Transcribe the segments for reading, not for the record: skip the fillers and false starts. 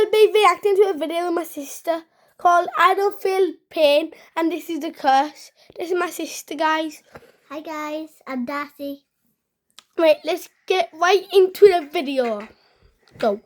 I'll be reacting to a video with my sister called I Don't Feel Pain, and this is the curse. This is my sister, guys. Hi guys, I'm Darcy. Right, let's get right into the video. Go.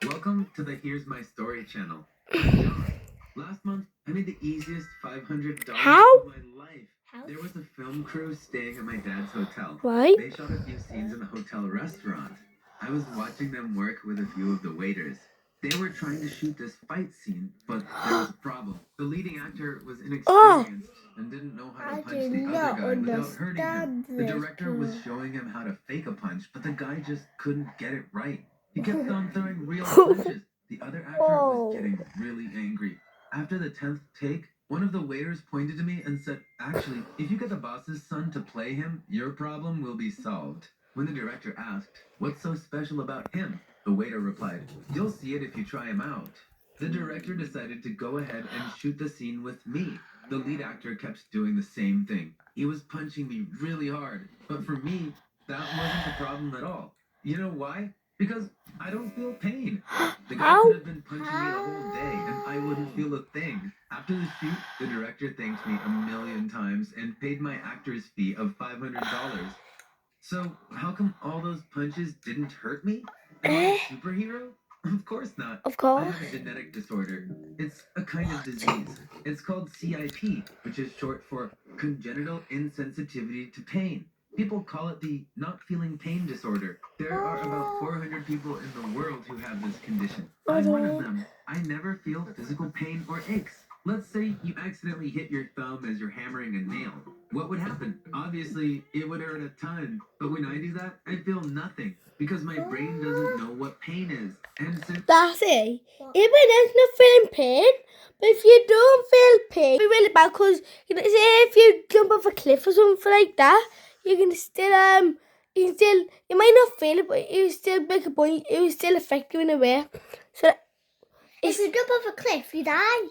Welcome to the Here's My Story channel. I'm John. Last month, I made the easiest $500 How? of my life. There was a film crew staying at my dad's hotel. Right. They shot a few scenes in the hotel restaurant. I was watching them work with a few of the waiters. They were trying to shoot this fight scene, but there was a problem. The leading actor was inexperienced and didn't know how to punch the other guy without hurting him. The director was showing him how to fake a punch, but the guy just couldn't get it right. He kept on throwing real punches. The other actor was getting really angry. After the 10th take, one of the waiters pointed to me and said, "Actually, if you get the boss's son to play him, your problem will be solved." When the director asked, "What's so special about him?" the waiter replied, "You'll see it if you try him out." The director decided to go ahead and shoot the scene with me. The lead actor kept doing the same thing. He was punching me really hard, but for me, that wasn't the problem at all. You know why? Because I don't feel pain. The guy could have been punching me the whole day and I wouldn't feel a thing. After the shoot, the director thanked me a million times and paid my actor's fee of $500. So how come all those punches didn't hurt me? Am I a superhero? Of course not. Of course. I have a genetic disorder. It's a kind of disease. It's called CIP, which is short for congenital insensitivity to pain. People call it the not feeling pain disorder. There are about 400 people in the world who have this condition. I'm one of them. I never feel physical pain or aches. Let's say you accidentally hit your thumb as you're hammering a nail. What would happen? Obviously, it would hurt a ton. But when I do that, I feel nothing because my brain doesn't know what pain is. And since Darcy, even there's no feeling pain, but if you don't feel pain, it's really bad because, you know, say if you jump off a cliff or something like that, you can still, you might not feel it, but it will still make a point, it will still affect you in a way. So, If you jump off a cliff, you die.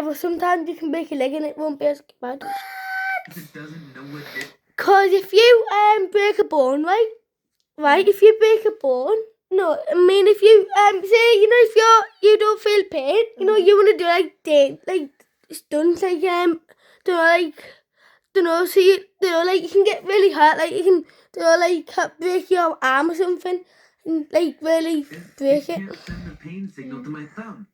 but sometimes you can break your leg and it won't be as bad. it doesn't know what it Because if you break a bone, right, if you break a bone, no, I mean if you say, you know, if you don't feel pain, you know, you want to do like stunts, like so you know, like you can get really hurt, like you can like break your arm or something, and like really break it. can't send the pain signal to my thumb.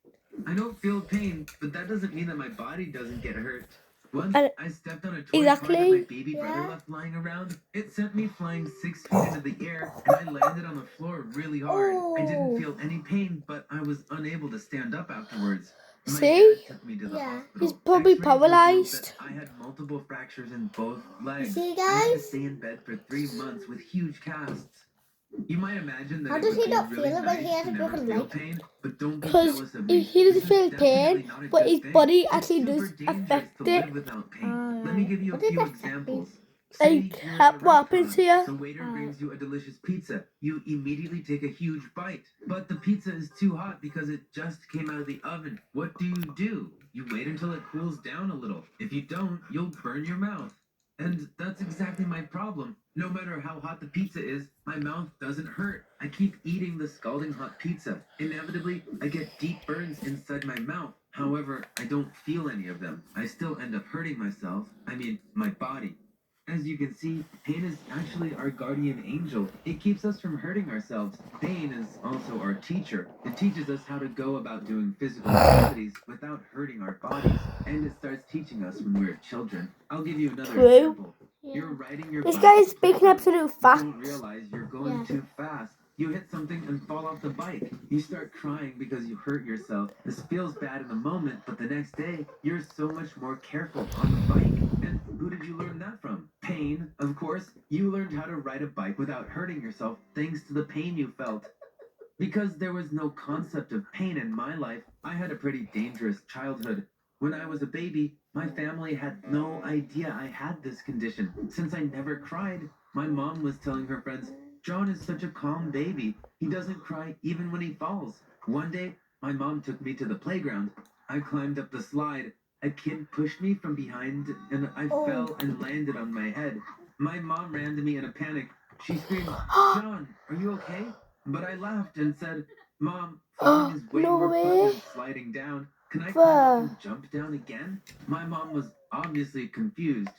I don't feel pain, but that doesn't mean that my body doesn't get hurt. Once I stepped on a toy car that my baby brother left lying around. It sent me flying 6 feet into the air, and I landed on the floor really hard. I didn't feel any pain, but I was unable to stand up afterwards. My dad took me to the hospital. He's probably X-rays revealed paralyzed. that I had multiple fractures in both legs. See, I had to guys? stay in bed for 3 months with huge casts. You might imagine that How it does would he be not really feel it when nice he has to a never broken feel leg? pain, but don't be Because jealous of me. he doesn't This is feel pain, definitely not a but good his thing. body It's actually super does dangerous affect to it. live without pain. Let me give you a What does few that affect examples. Like, Say you're at a what happens restaurant. here? The waiter brings you a delicious pizza. You immediately take a huge bite, but the pizza is too hot because it just came out of the oven. What do? You wait until it cools down a little. If you don't, you'll burn your mouth. And that's exactly my problem. No matter how hot the pizza is, my mouth doesn't hurt. I keep eating the scalding hot pizza. Inevitably, I get deep burns inside my mouth. However, I don't feel any of them. I still end up hurting myself. I mean, my body. As you can see, pain is actually our guardian angel. It keeps us from hurting ourselves. Pain is also our teacher. It teaches us how to go about doing physical activities without hurting our bodies. And it starts teaching us when we're children. I'll give you another example. You're riding your This bike guy is to speaking play. absolute You facts. don't realize you're going too fast. You hit something and fall off the bike. You start crying because you hurt yourself. This feels bad in the moment, but the next day, you're so much more careful on the bike. And who did you learn that from? Pain, of course. You learned how to ride a bike without hurting yourself thanks to the pain you felt. Because there was no concept of pain in my life, I had a pretty dangerous childhood. When I was a baby, my family had no idea I had this condition. Since I never cried, my mom was telling her friends, "John is such a calm baby. He doesn't cry even when he falls." One day, my mom took me to the playground. I climbed up the slide. A kid pushed me from behind and I fell and landed on my head. My mom ran to me in a panic. She screamed, "John, are you okay?" But I laughed and said, "Mom, Falling is way No more fun way. than sliding down. Can I climb up Bruh. and jump down again? My mom was obviously confused.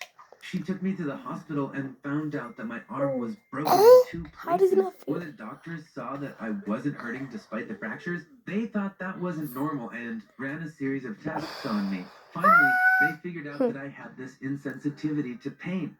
She took me to the hospital and found out that my arm was broken in two How does it places. not feel? When the doctors saw that I wasn't hurting despite the fractures, they thought that wasn't normal and ran a series of tests on me. Finally, they figured out that I had this insensitivity to pain.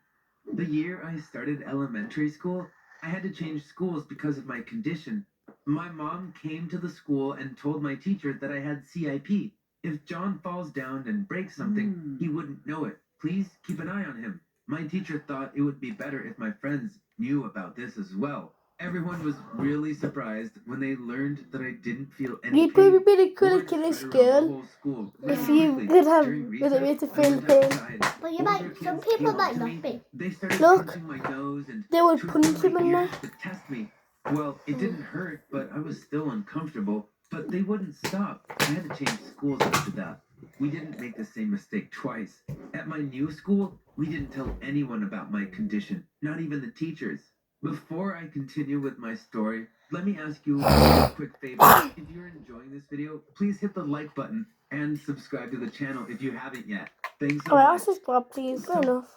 The year I started elementary school, I had to change schools because of my condition. My mom came to the school and told my teacher that I had CIP. If John falls down and breaks something, he wouldn't know it. Please keep an eye on him. My teacher thought it would be better if my friends knew about this as well. Everyone was really surprised when they learned that I didn't feel any You'd probably pain. be the coolest Word kid in spread around the school whole school if really you quickly. could have During with a recess, way to I feel went pain. outside. But you Older might, some kids people came up might to not me. be. They started Look, pinching my nose and they would twisting punch him my in ears there. to test me. Well, it didn't hurt, but I was still uncomfortable. But they wouldn't stop. I had to change schools after that. We didn't make the same mistake twice. At my new school, we didn't tell anyone about my condition, not even the teachers. Before I continue with my story, let me ask you a quick favor. If you're enjoying this video, please hit the like button and subscribe to the channel if you haven't yet. Thanks so Alright, much. I'll subscribe, please. Fair enough.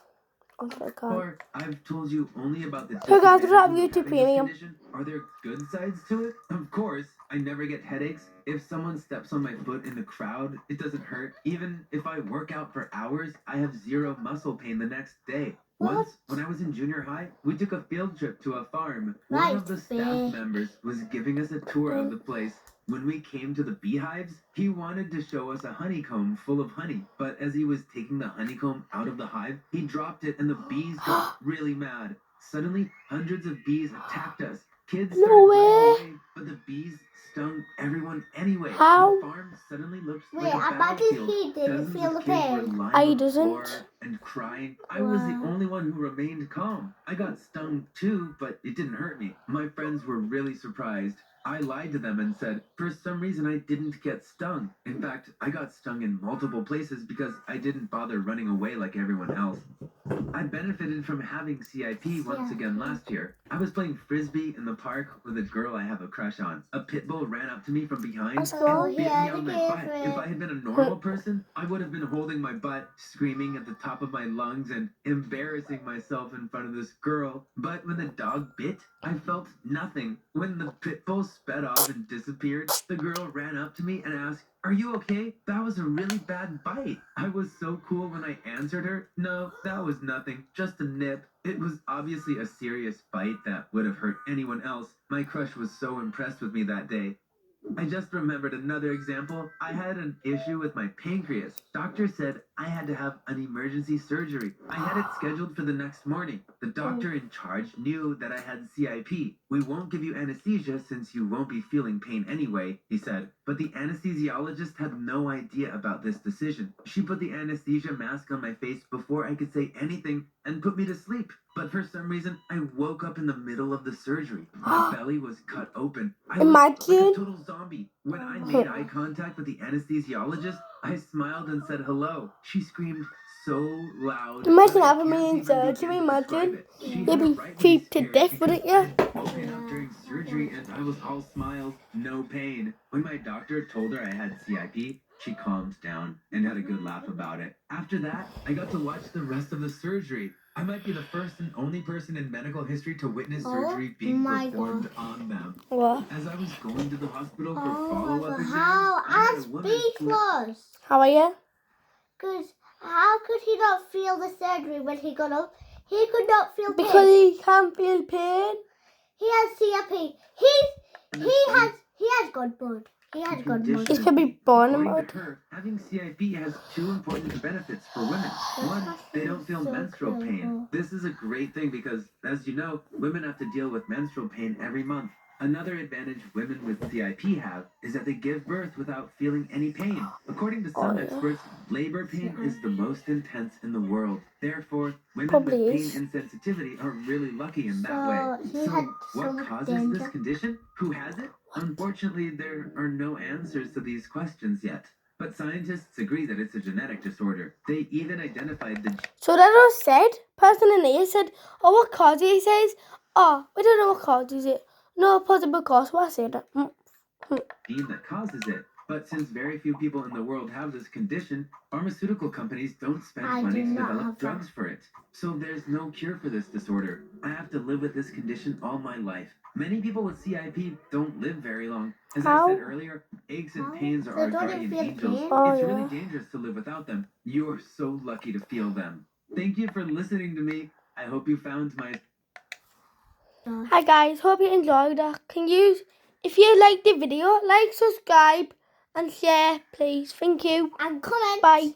Okay, I can't. Or I've told you only about the So guys, we don't have disadvantages of YouTube having this Premium. condition. Are there good sides to it? Of course. I never get headaches. If someone steps on my foot in the crowd, it doesn't hurt. Even if I work out for hours, I have zero muscle pain the next day. Once, when I was in junior high, we took a field trip to a farm. One of the staff members was giving us a tour of the place. When we came to the beehives, he wanted to show us a honeycomb full of honey, but as he was taking the honeycomb out of the hive, he dropped it and the bees got really mad. Suddenly, hundreds of bees attacked us. Kids started No running way. away, but the bees stung everyone anyway. How? The farm suddenly looked Wait, like a I bet battlefield. he didn't Dozens feel of the kids were pain. lying I on the doesn't. floor and crying. I was the Wow. only one who remained calm. I got stung too, but it didn't hurt me. My friends were really surprised. I lied to them and said, for some reason, I didn't get stung. In fact, I got stung in multiple places because I didn't bother running away like everyone else. I benefited from having CIP once again last year. I was playing frisbee in the park with a girl I have a crush on. A pit bull ran up to me from behind That's and all. bit me Yeah, on my the butt. If I had been a normal person, I would have been holding my butt, screaming at the top of my lungs and embarrassing myself in front of this girl. But when the dog bit, I felt nothing. When the pit bull sped off and disappeared, the girl ran up to me and asked, "Are you okay? That was a really bad bite." I was so cool when I answered her, "No, that was nothing, just a nip." It was obviously a serious bite that would have hurt anyone else. My crush was so impressed with me that day. I just remembered another example. I had an issue with my pancreas. Doctor said I had to have an emergency surgery. I had it scheduled for the next morning. The doctor in charge knew that I had CIP. "We won't give you anesthesia since you won't be feeling pain anyway," he said. But the anesthesiologist had no idea about this decision. She put the anesthesia mask on my face before I could say anything and put me to sleep. But for some reason, I woke up in the middle of the surgery. My belly was cut open. I looked like a Imagine. total zombie. When I made eye contact with the anesthesiologist, I smiled and said hello. She screamed so loud. Imagine that I having me can't in even surgery, begin to describe imagine. it. She You'd had be a right to be creeped to scared death, because wouldn't I you? had woken up during surgery and I was all smiles, no pain. When my doctor told her I had CIP, she calmed down and had a good laugh about it. After that, I got to watch the rest of the surgery. I might be the first and only person in medical history to witness surgery being my performed on them. What? As I was going to the hospital for Oh my follow-up god, exams, how? I met I'm a woman who... speechless. How are you? Because how could he not feel the surgery when he got up? He could not feel Because pain. he can't feel pain. He has CRP. He has God blood. He has God blood. He's probably born According about. to her, having CIP has two important benefits for women. One, they don't feel menstrual pain. This is a great thing because, as you know, women have to deal with menstrual pain every month. Another advantage women with CIP have is that they give birth without feeling any pain. According to some experts, labor pain is the most intense in the world. Therefore, women Probably with pain is. insensitivity are really lucky in that way. So he had What some causes danger. this condition? Who has it? Unfortunately, there are no answers to these questions yet. But scientists agree that it's a genetic disorder. They even identified the... So that was said. Person in here said, "Oh, what causes it?" He says, "Oh, we don't know what causes it. No possible cause." What I said. gene that causes it. But since very few people in the world have this condition, pharmaceutical companies don't spend I money do to not develop have drugs for it. So there's no cure for this disorder. I have to live with this condition all my life. Many people with CIP don't live very long. As I said earlier, aches and pains are So our don't you guardian feel angels. pain? Oh, It's yeah. really dangerous to live without them. You're so lucky to feel them. Thank you for listening to me. I hope you found my Hi guys, hope you enjoyed that. If you liked the video, like, subscribe and share please. Thank you. And comment. Bye.